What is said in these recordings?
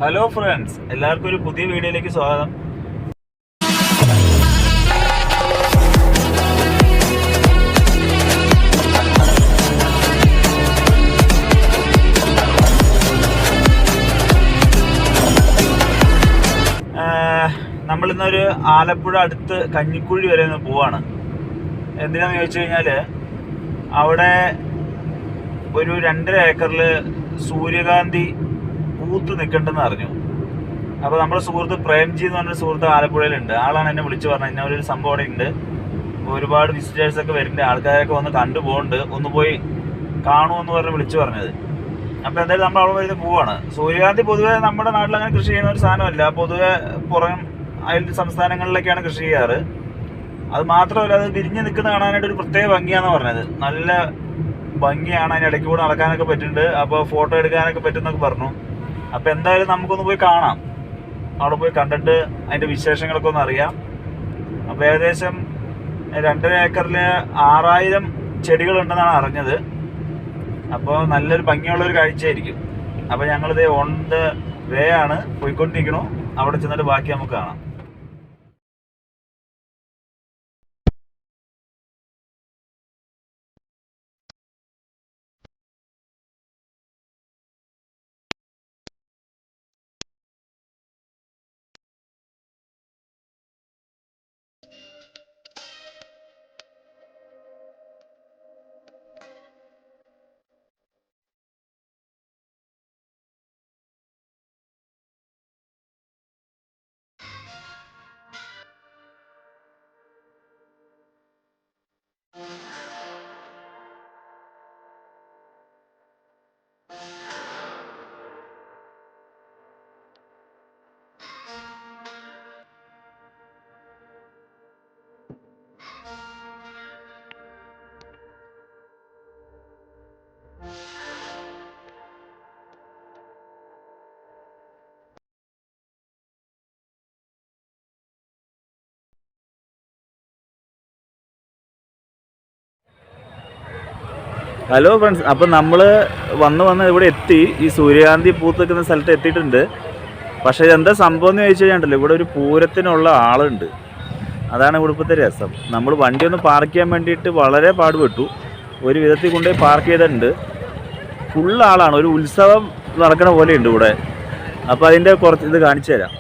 Hello friends, എല്ലാവർക്കും ഒരു പുതിയ വീഡിയോയിലേക്ക് സ്വാഗതം. നമ്മളിന്നൊരു ആലപ്പുഴ അടുത്ത് കഞ്ഞിക്കുഴി വരെ ഒന്ന് പോവാണ്. എന്തിനാന്ന് ചോദിച്ചു കഴിഞ്ഞാൽ അവിടെ ഒരു 2.5 ഏക്കറിൽ സൂര്യകാന്തി പൂത്ത് നിൽക്കണ്ടെന്ന് അറിഞ്ഞു. അപ്പോൾ നമ്മുടെ സുഹൃത്ത് പ്രേംജി എന്ന് പറഞ്ഞൊരു സുഹൃത്ത് ആലപ്പുഴയിലുണ്ട്. ആളാണ് എന്നെ വിളിച്ച് പറഞ്ഞത് ഇന്ന ഒരു സംഭവം അവിടെ ഉണ്ട്, ഒരുപാട് വിസിറ്റേഴ്സൊക്കെ വരുന്നുണ്ട്, ആൾക്കാരൊക്കെ വന്ന് കണ്ടുപോകുന്നുണ്ട്, ഒന്ന് പോയി കാണുമെന്ന് പറഞ്ഞ് വിളിച്ചു പറഞ്ഞത്. അപ്പോൾ എന്തായാലും നമ്മൾ അവിടെ വരുന്ന പോവാണ്. സൂര്യകാന്തി പൊതുവെ നമ്മുടെ നാട്ടിൽ അങ്ങനെ കൃഷി ചെയ്യുന്ന ഒരു സാധനമല്ല. പൊതുവെ പുറം അയൽ സംസ്ഥാനങ്ങളിലൊക്കെയാണ് കൃഷി ചെയ്യാറ്. അത് മാത്രമല്ല, അത് വിരിഞ്ഞ് നിൽക്കുന്ന കാണാനായിട്ട് ഒരു പ്രത്യേക ഭംഗിയാണെന്ന് പറഞ്ഞത്. നല്ല ഭംഗിയാണ്, അതിൻ്റെ ഇടയ്ക്ക് കൂടെ നടക്കാനൊക്കെ പറ്റുന്നുണ്ട്, അപ്പോൾ ഫോട്ടോ എടുക്കാനൊക്കെ പറ്റുമെന്നൊക്കെ പറഞ്ഞു. അപ്പോൾ എന്തായാലും നമുക്കൊന്ന് പോയി കാണാം, അവിടെ പോയി കണ്ടിട്ട് അതിൻ്റെ വിശേഷങ്ങളൊക്കെ ഒന്ന് അറിയാം. അപ്പോൾ ഏകദേശം 2.5 ഏക്കറിൽ 6000 ചെടികളുണ്ടെന്നാണ് അറിഞ്ഞത്. അപ്പോൾ നല്ലൊരു ഭംഗിയുള്ളൊരു കാഴ്ചയായിരിക്കും. അപ്പോൾ ഞങ്ങളിത് ഓൺ ദ വേ ആണ്, പോയിക്കൊണ്ടിരിക്കണു. അവിടെ ചെന്നിട്ട് ബാക്കി നമുക്ക് കാണാം. ഹലോ ഫ്രണ്ട്സ്, അപ്പം നമ്മൾ വന്ന് ഇവിടെ എത്തി. ഈ സൂര്യകാന്തി പൂത്ത് നിൽക്കുന്ന സ്ഥലത്ത് എത്തിയിട്ടുണ്ട്. പക്ഷേ ഇതെന്താ സംഭവം എന്ന് ചോദിച്ചു കഴിഞ്ഞാൽ, ഇവിടെ ഒരു പൂരത്തിനുള്ള ആളുണ്ട്. അതാണ് ഇവിടുത്തെ രസം. നമ്മൾ വണ്ടി ഒന്ന് പാർക്ക് ചെയ്യാൻ വേണ്ടിയിട്ട് വളരെ പാടുപെട്ടു. ഒരു വിധത്തിൽ കൊണ്ടുപോയി പാർക്ക് ചെയ്തിട്ടുണ്ട്. ഫുൾ ആളാണ്, ഒരു ഉത്സവം നടക്കണ പോലെയുണ്ട് ഇവിടെ. അപ്പോൾ അതിൻ്റെ കുറച്ച് ഇത് കാണിച്ചു തരാം.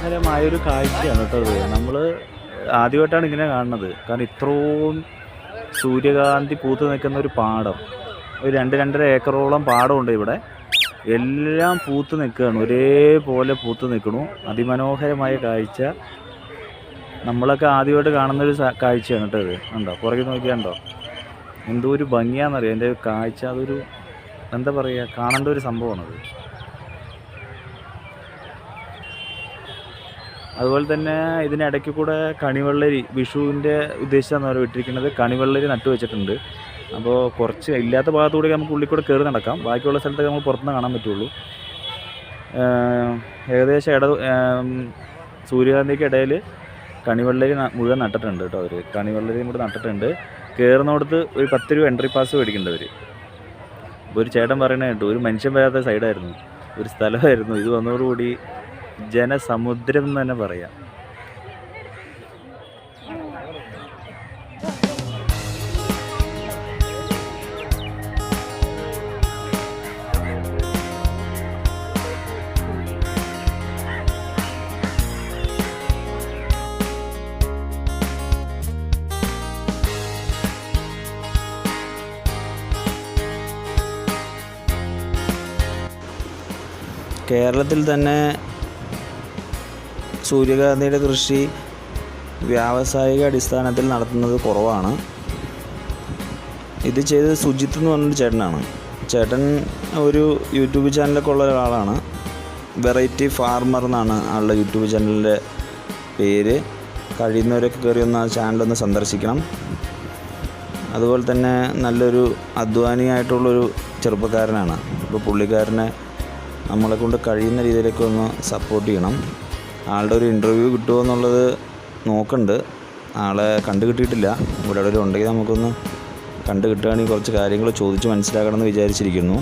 അതിമനോഹരമായൊരു കാഴ്ചയാണ് കേട്ടോ ഇത്. നമ്മൾ ആദ്യമായിട്ടാണ് ഇങ്ങനെ കാണുന്നത്. കാരണം ഇത്രയും സൂര്യകാന്തി പൂത്ത് നിൽക്കുന്ന ഒരു പാടം, ഒരു 2-2.5 ഏക്കറോളം പാടമുണ്ട് ഇവിടെ. എല്ലാം പൂത്ത് നിൽക്കുകയാണ്, ഒരേപോലെ പൂത്ത് നിൽക്കണു. അതിമനോഹരമായ കാഴ്ച. നമ്മളൊക്കെ ആദ്യമായിട്ട് കാണുന്നൊരു കാഴ്ചയാണ് കേട്ടോ ഇത്. ഉണ്ടോ, പുറകെ നോക്കിയാണ്ടോ എന്തോ ഒരു ഭംഗിയാണെന്നറിയാം എൻ്റെ കാഴ്ച. അതൊരു എന്താ പറയുക, കാണേണ്ട ഒരു സംഭവമാണത്. അതുപോലെ തന്നെ ഇതിനിടയ്ക്ക് കൂടെ കണിവെള്ളരി, വിഷുവിൻ്റെ ഉദ്ദേശിച്ചാണ് അവർ ഇട്ടിരിക്കുന്നത്. കണിവെള്ളരി നട്ടു വെച്ചിട്ടുണ്ട്. അപ്പോൾ കുറച്ച് ഇല്ലാത്ത ഭാഗത്തുകൂടെ നമുക്ക് ഉള്ളിൽ കൂടെ കയറി നടക്കാം. ബാക്കിയുള്ള സ്ഥലത്തൊക്കെ നമുക്ക് പുറത്തുനിന്ന് കാണാൻ പറ്റുള്ളൂ. ഏകദേശം സൂര്യകാന്തിക്ക് ഇടയിൽ കണിവെള്ളരി മുഴുവൻ നട്ടിട്ടുണ്ട് കേട്ടോ അവർ. കണിവെള്ളരിയും കൂടെ നട്ടിട്ടുണ്ട്. കയറുന്നിടത്ത് ഒരു 10 രൂപ എൻട്രി പാസ് മേടിക്കേണ്ടവർ. ഒരു ചേട്ടൻ പറയണ കേട്ടു, ഒരു മനുഷ്യൻ വരാത്ത സൈഡായിരുന്നു, ഒരു സ്ഥലമായിരുന്നു. ഇത് വന്നതോടുകൂടി ജനസമുദ്രം എന്ന് തന്നെ പറയാം. കേരളത്തിൽ തന്നെ സൂര്യകാന്തിയുടെ കൃഷി വ്യാവസായിക അടിസ്ഥാനത്തിൽ നടത്തുന്നത് കുറവാണ്. ഇത് ചെയ്തത് സുജിത്ത് എന്ന് പറഞ്ഞൊരു ചേട്ടനാണ്. ചേട്ടൻ ഒരു യൂട്യൂബ് ചാനലൊക്കെ ഉള്ള ഒരാളാണ്. വെറൈറ്റി ഫാർമർ എന്നാണ് ആളുടെ യൂട്യൂബ് ചാനലിൻ്റെ പേര്. കഴിയുന്നവരൊക്കെ കയറി ഒന്ന് ആ ചാനലൊന്ന് സന്ദർശിക്കണം. അതുപോലെ തന്നെ നല്ലൊരു അധ്വാനിയായിട്ടുള്ളൊരു ചെറുപ്പക്കാരനാണ്. അപ്പോൾ പുള്ളിക്കാരനെ നമ്മളെ കൊണ്ട് കഴിയുന്ന രീതിയിലേക്ക് ഒന്ന് സപ്പോർട്ട് ചെയ്യണം. ആളുടെ ഒരു ഇൻ്റർവ്യൂ കിട്ടുമോ എന്നുള്ളത് നോക്കുന്നുണ്ട്. ആളെ കണ്ടു കിട്ടിയിട്ടില്ല. ഇവിടെ എവിടെയും ഉണ്ടെങ്കിൽ നമുക്കൊന്ന് കണ്ടു കിട്ടുകയാണെങ്കിൽ കുറച്ച് കാര്യങ്ങൾ ചോദിച്ച് മനസ്സിലാക്കണമെന്ന് വിചാരിച്ചിരിക്കുന്നു.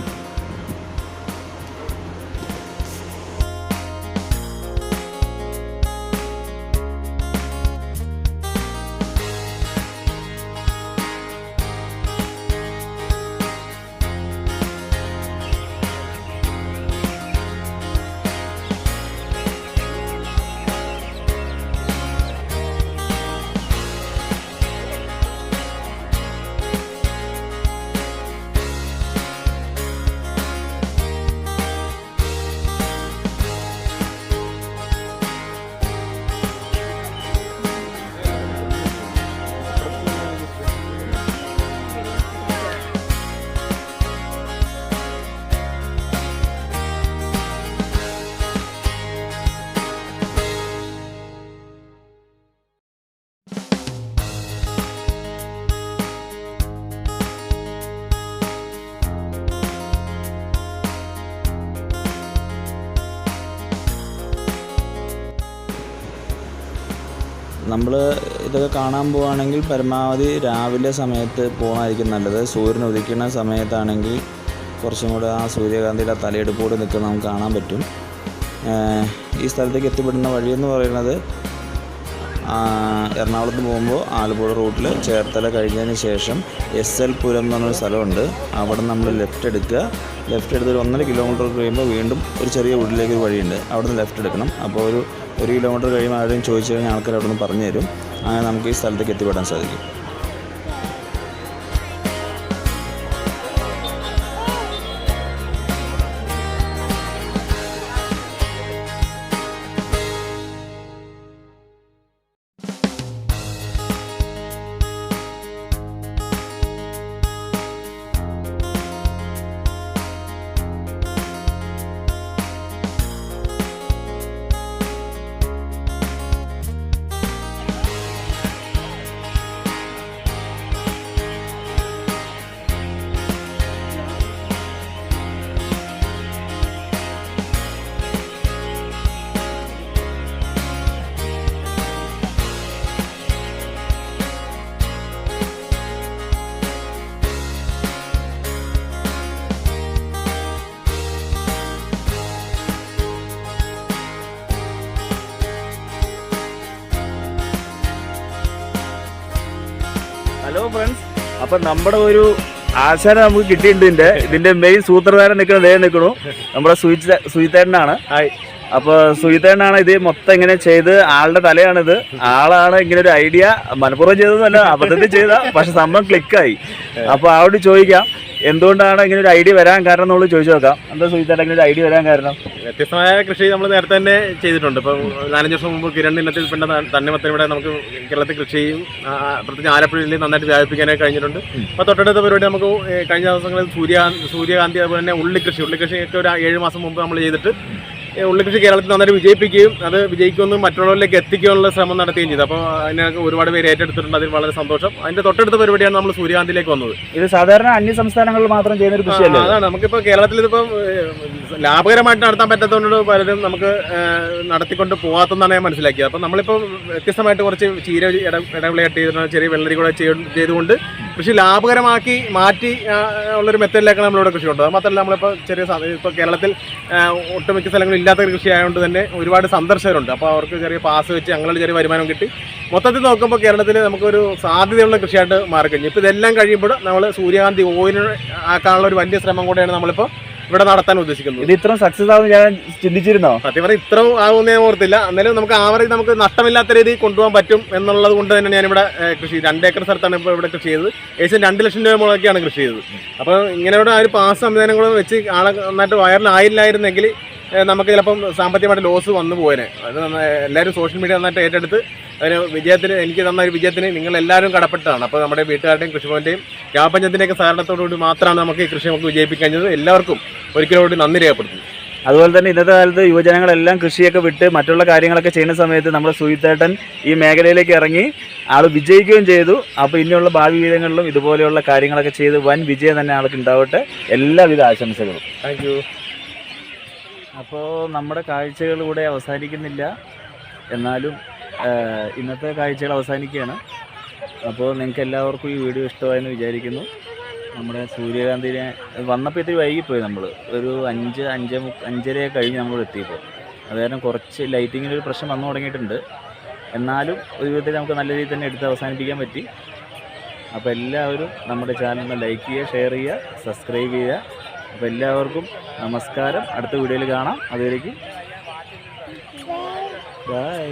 നമ്മൾ ഇതൊക്കെ കാണാൻ പോവുകയാണെങ്കിൽ പരമാവധി രാവിലെ സമയത്ത് പോകണമായിരിക്കും നല്ലത്. സൂര്യൻ ഉദിക്കുന്ന സമയത്താണെങ്കിൽ കുറച്ചും കൂടെ ആ സൂര്യകാന്തിയുടെ തലയെടുപ്പോടെ നിൽക്കുന്നത് നമുക്ക് കാണാൻ പറ്റും. ഈ സ്ഥലത്തേക്ക് എത്തിപ്പെടുന്ന വഴിയെന്ന് പറയുന്നത് എറണാകുളത്ത് പോകുമ്പോൾ ആലപ്പുഴ റൂട്ടിൽ ചേർത്തല കഴിഞ്ഞതിന് ശേഷം SL പുരം എന്ന് പറഞ്ഞൊരു സ്ഥലമുണ്ട്. അവിടെ നമ്മൾ ലെഫ്റ്റ് എടുക്കുക. ലെഫ്റ്റ് എടുത്ത് ഒരു 1.5 കിലോമീറ്റർ കഴിയുമ്പോൾ വീണ്ടും ഒരു ചെറിയ വീട്ടിലേക്ക് ഒരു വഴിയുണ്ട്. അവിടെ നിന്ന് ലെഫ്റ്റ് എടുക്കണം. അപ്പോൾ ഒരു 1 കിലോമീറ്റർ കഴിയുമ്പോൾ ആരെയും ചോദിച്ചു കഴിഞ്ഞാൽ ആൾക്കാർ അവിടെ നിന്ന് പറഞ്ഞു തരും. അങ്ങനെ നമുക്ക് ഈ സ്ഥലത്തേക്ക് എത്തിപ്പെടാൻ സാധിക്കും. ഹലോ ഫ്രണ്ട്സ്, അപ്പം നമ്മുടെ ഒരു ആശാന നമുക്ക് കിട്ടിയിട്ടുണ്ട്. ഇതിന്റെ മെയിൻ സൂത്രധാരൻ നിൽക്കുന്നത് നിൽക്കണു നമ്മുടെ സുജിത്തേട്ടനാണ്. അപ്പോൾ സുഹിതേനാണ് ഇത് മൊത്തം ഇങ്ങനെ ചെയ്ത്, ആളുടെ തലയാണിത്. ആളാണ് ഇങ്ങനെ ഒരു ഐഡിയ മനഃപൂർവ്വം ചെയ്തതല്ല, അബദ്ധത്തിൽ ചെയ്ത, പക്ഷെ സംഭവം ക്ലിക്കായി. അപ്പോൾ ആളോട് ചോദിക്കാം എന്തുകൊണ്ടാണ് ഇങ്ങനെ ഒരു ഐഡിയ വരാൻ കാരണം എന്നുള്ളത് ചോദിച്ചു നോക്കാം. എന്താ സുഹിതേട്ട ഇങ്ങനെ ഒരു ഐഡിയ വരാൻ കാരണം? വ്യത്യസ്തമായ കൃഷി നമ്മൾ നേരത്തെ തന്നെ ചെയ്തിട്ടുണ്ട്. ഇപ്പോൾ 4-5 വർഷം മുമ്പ് കിരൺ ഇനത്തിൽ പെട്ട തണ്ണിമത്തൻ ഇവിടെ നമുക്ക് കേരളത്തിൽ കൃഷി ചെയ്യും, പ്രത്യേകിച്ച് ആലപ്പുഴയിൽ നന്നായിട്ട് വ്യാപിപ്പിക്കാനായി കഴിഞ്ഞിട്ടുണ്ട്. അപ്പോൾ തൊട്ടടുത്ത പരിപാടി നമുക്ക് കഴിഞ്ഞ ദിവസങ്ങളിൽ സൂര്യകാന്തി, അതുപോലെ തന്നെ ഉള്ളിക്കൃഷിയൊക്കെ ഒരു 7 മാസം മുമ്പ് നമ്മൾ ചെയ്തിട്ട് ഉള്ളിക്കൃഷി കേരളത്തിൽ നന്നായിട്ട് വിജയിപ്പിക്കുകയും അത് വിജയിക്കുമെന്ന് മറ്റുള്ളവരിലേക്ക് എത്തിക്കാനുള്ള ശ്രമം നടത്തുകയും ചെയ്തു. അപ്പോൾ അതിനൊക്കെ ഒരുപാട് പേര് ഏറ്റെടുത്തിട്ടുണ്ട്, അതിൽ വളരെ സന്തോഷം. അതിൻ്റെ തൊട്ടടുത്ത പരിപാടിയാണ് നമ്മൾ സൂര്യകാന്തിയിലേക്ക് വന്നത്. ഇത് സാധാരണ അന്യ സംസ്ഥാനങ്ങളിൽ മാത്രം ചെയ്യുന്ന ഒരു കൃഷിയല്ലേ? അതാണ്, നമുക്കിപ്പോൾ കേരളത്തിൽ ഇതിപ്പം ലാഭകരമായിട്ട് നടത്താൻ പറ്റാത്തതുകൊണ്ട് പലരും നമുക്ക് നടത്തിക്കൊണ്ട് പോകാത്തതെന്നാണ് ഞാൻ മനസ്സിലാക്കിയത്. അപ്പം നമ്മളിപ്പോൾ വ്യത്യസ്തമായിട്ട് കുറച്ച് ചീര ഇടവിളയായിട്ട് ചെയ്തിട്ടുണ്ട്, ചെറിയ വെള്ളരി കൂടെ ചെയ്തുകൊണ്ട് കൃഷി ലാഭകരമാക്കി മാറ്റി ഉള്ളൊരു മെത്തേഡിലേക്കാണ് നമ്മളിവിടെ കൃഷി കൊണ്ടത്. മാത്രമല്ല നമ്മളിപ്പോൾ ഇപ്പോൾ കേരളത്തിൽ ഒട്ടുമിക്ക സ്ഥലങ്ങളിൽ ഇല്ലാത്ത കൃഷി ആയതുകൊണ്ട് തന്നെ ഒരുപാട് സന്ദർശകരുണ്ട്. അപ്പോൾ അവർക്ക് ചെറിയ പാസ് വെച്ച് അങ്ങനെ ചെറിയ വരുമാനം കിട്ടി. മൊത്തത്തിൽ നോക്കുമ്പോൾ കേരളത്തിൽ നമുക്കൊരു സാധ്യതയുള്ള കൃഷിയായിട്ട് മാറിക്കഴിഞ്ഞു. ഇപ്പോൾ ഇതെല്ലാം കഴിയുമ്പോൾ നമ്മൾ സൂര്യകാന്തി ഓയിൽ ആക്കാനുള്ള ഒരു വലിയ ശ്രമം കൂടെയാണ് നമ്മളിപ്പോൾ ഇവിടെ നടത്താൻ ഉദ്ദേശിക്കുന്നത്. ഇത് ഇത്ര സക്സസ് ആവും ഞാൻ ചിന്തിച്ചിരുന്നോ? സത്യം പറഞ്ഞാൽ ഇത്ര ആകുമെന്ന് ഞാൻ ഓർത്തില്ല. എന്നാലും നമുക്ക് ആവറേജ് നമുക്ക് നഷ്ടമില്ലാത്ത രീതിയിൽ കൊണ്ടുപോകാൻ പറ്റും എന്നുള്ളത് കൊണ്ട് തന്നെ ഞാനിവിടെ കൃഷി 2 ഏക്കർ സ്ഥലത്താണ് ഇപ്പോൾ ഇവിടെ കൃഷി ചെയ്തത്. ഏകദേശം 2 ലക്ഷം രൂപ മുളകൊക്കെയാണ് കൃഷി ചെയ്തത്. അപ്പോൾ ഇങ്ങനെയുള്ള ആ ഒരു പാസ് സംവിധാനങ്ങളും വെച്ച് ആളെ നന്നായിട്ട് വയറിലായില്ലായിരുന്നെങ്കിൽ നമുക്ക് ചിലപ്പം സാമ്പത്തികമായിട്ട് ലോസ് വന്നു പോയേനെ. അത് എല്ലാവരും സോഷ്യൽ മീഡിയ നന്നായിട്ട് ഏറ്റെടുത്ത് അതിന് വിജയത്തിന്, എനിക്ക് തന്ന ഒരു വിജയത്തിന് നിങ്ങളെല്ലാവരും കടപ്പെട്ടതാണ്. അപ്പോൾ നമ്മുടെ വീട്ടുകാരുടെയും കൃഷിഭവൻ്റെയും ഗ്രാമപഞ്ചായത്തിൻ്റെയൊക്കെ സഹകരണത്തോടുകൂടി മാത്രമാണ് നമുക്ക് ഈ കൃഷി നമുക്ക് വിജയിപ്പിക്കാൻ കഴിഞ്ഞത്. എല്ലാവർക്കും ഒരിക്കലും കൂടി നന്ദി രേഖപ്പെടുത്തുന്നു. അതുപോലെ തന്നെ ഇന്നത്തെ കാലത്ത് യുവജനങ്ങളെല്ലാം കൃഷിയൊക്കെ വിട്ട് മറ്റുള്ള കാര്യങ്ങളൊക്കെ ചെയ്യുന്ന സമയത്ത് നമ്മുടെ സുഹിതേട്ടൻ ഈ മേഖലയിലേക്ക് ഇറങ്ങി ആൾ വിജയിക്കുകയും ചെയ്തു. അപ്പോൾ ഇനിയുള്ള ഭാവി ജീവിതങ്ങളിലും ഇതുപോലെയുള്ള കാര്യങ്ങളൊക്കെ ചെയ്ത് വൻ വിജയം തന്നെ ആൾക്ക് ഉണ്ടാവട്ടെ. എല്ലാവിധ ആശംസകളും. Thank you. അപ്പോൾ നമ്മുടെ കാഴ്ചകൾ ഇവിടെ അവസാനിക്കുന്നില്ല, എന്നാലും ഇന്നത്തെ കാഴ്ചകൾ അവസാനിക്കുകയാണ്. അപ്പോൾ നിങ്ങൾക്ക് എല്ലാവർക്കും ഈ വീഡിയോ ഇഷ്ടമായെന്ന് വിചാരിക്കുന്നു. നമ്മുടെ സൂര്യകാന്തിനെ വന്നപ്പോൾ ഇത്തിരി വൈകിപ്പോയി, നമ്മൾ ഒരു 5:30 കഴിഞ്ഞ് നമ്മൾ എത്തിയപ്പോൾ. അത് കാരണം കുറച്ച് ലൈറ്റിങ്ങിനൊരു പ്രശ്നം വന്നു തുടങ്ങിയിട്ടുണ്ട്. എന്നാലും ഒരു വിധത്തിൽ നമുക്ക് നല്ല രീതിയിൽ തന്നെ എടുത്ത് അവസാനിപ്പിക്കാൻ പറ്റി. അപ്പോൾ എല്ലാവരും നമ്മുടെ ചാനൽ ലൈക്ക് ചെയ്യുക, ഷെയർ ചെയ്യുക, സബ്സ്ക്രൈബ് ചെയ്യുക. അപ്പോൾ എല്ലാവർക്കും നമസ്കാരം. അടുത്ത വീഡിയോയിൽ കാണാം. അതുവരേക്കും ബൈ.